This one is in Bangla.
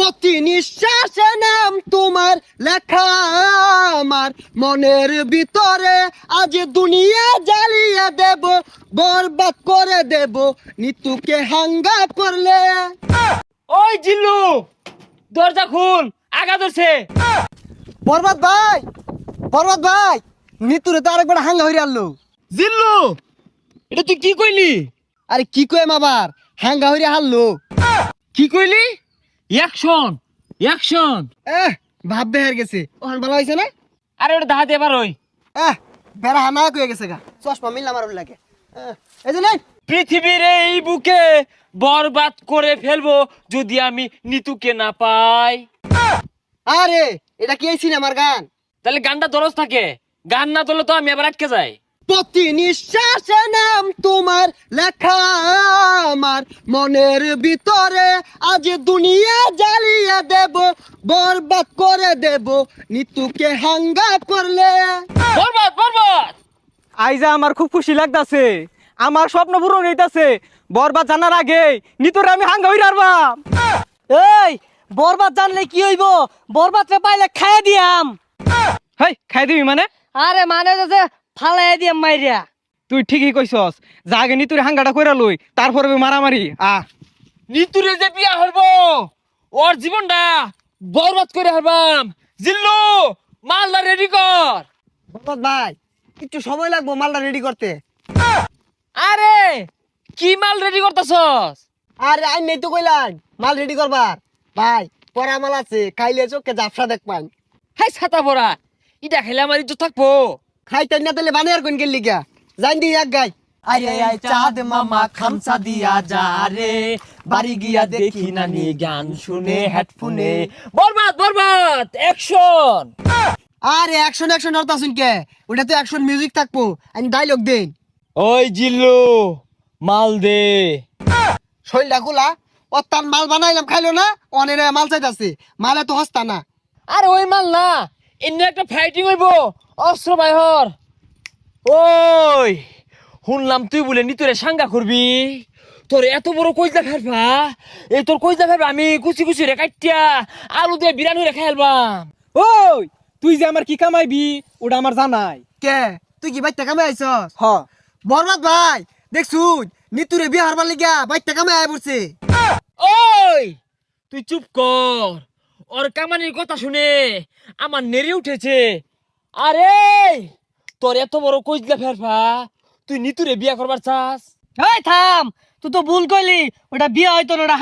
প্রতি নিঃশ্বাসে নাম তোমার লেখা আমার মনের ভিতরে, আজ দুনিয়া জ্বালিয়ে দেব, বরবাদ করে দেব নিতুকে হাঙ্গা করলে। ওই জিল্লু, দরজা খুল, আগা ধরছে। বরবাদ ভাই, বরবাদ ভাই, নিতুরে তো আরেকবার হাঙ্গা হইরে আনলো। জিল্লু, এটা তুই কি কইলি? আরে কি কইম আবার, হাঙ্গা হইরে হারলো। কি কইলি? Action, action. ভাব বেহার গেছে, ওখান ভালো হয়েছে না? আরে ওটা দাহাতে এবার ওই বেড়া হানা কয়ে গেছে গা, চশমা মিললাম আর লাগে। এই যে নাই, পৃথিবীর এই বুকে বরবাদ করে ফেলবো যদি আমি নিতুকে না পাই। আরে এটা কি এই সিনেমার গান? তাহলে গানটা দরজ থাকে, গান না তোলে তো আমি আবার আটকে যাই। প্রতি নিঃশ্বাসে নাম তোমার লেখা আমার মনের ভিতরে, আজ দুনিয়া জ্বালিয়ে দেব, বরবাদ করে দেব নিতুকে হাঙ্গা করলে। বরবাদ, বরবাদ। আইজা আমার খুব খুশি লাগতাছে, আমার স্বপ্ন পূরণ হইতাছে। বরবাদ জানার আগে নিতরে আমি হাঙ্গা হই রারবাম। এই বরবাদ জানলে কি হইব? বরবাদ রে পাইলে খাইয়া দিয়াম। হেই, খাই দিবি মানে? আরে মানে যে ফালাই দিয়াম মাইরিয়া। তুই ঠিকই কইছস, যা আগে নিতুরে হাঙ্গাটা কইরা লই, তারপরে মারামারি। নিতুরে যে বিয়া হরবো, ওর জীবনটা বরবাদ করে হারবাম। জিল্লু, মালটা রেডি কর। বরবাদ ভাই, একটু সময় লাগবো মালটা রেডি করতে। আরে কি মাল রেডি করতেছস? আরে আই নেই তো কইলাম মাল রেডি করবার। ভাই পরা মাল আছে, খাইলে চোখে জাফসা দেখ পাই। হাই ছাতা পড়া, ইটা খেলে আমার ইজ্জত থাকবো। খাইতে না তাহলে বানিয়ে আর কোন গেলি গা, জান দি এক গাই। আরে আই চাঁদ মামা খামসা দিয়া যা রে, বাড়ি গিয়া দেখি নানি গান শুনে হেডফোনে। বরবাদ, বরবাদ, অ্যাকশন। আরে অ্যাকশন অ্যাকশন অর্থ শুন কে, ওটা তো অ্যাকশন মিউজিক থাকবো, আমি ডায়লগ দেন। ওই জিল্লু, মাল দে। শৈলটা খোলা, ও তার মাল বানাইলাম খাইলো না, অনেক মাল চাইতাছে, মালে তো হস্তা না। আরে ওই মাল না, এমনি একটা ফাইটিং হইব, অস্ত্র বাইহর। ওই শুনলাম তুই বলে নিতরে সাঙ্গা করবি, তোর এত বড় কইজা ফেলবা, এই তোর কইজা ফেলবা আমি কুচি কুচি রে কাটিয়া আলু দিয়ে বিরানি রে খাইলবাম। ওই তুই যে আমার কি কামাইবি ওটা আমার জানাই। কে তুই কি বাইতে কামে আইছস? হ, বরবাদ ভাই দেখছুন, নিতুরে বিয়ে হারবার লিগা বাইতে কামে আয় পড়ছে। ওই তুই চুপ কর, ওর কামানির কথা শুনে আমার নেড়ে উঠেছে। আরে তোর এত বড় কইজলা ফেরফা, তুই নিতুরে বিয়া করবার চাস? এই থাম, তুই তো ভুল কইলি, ওটা বিয়ে হয়তো না, ওটা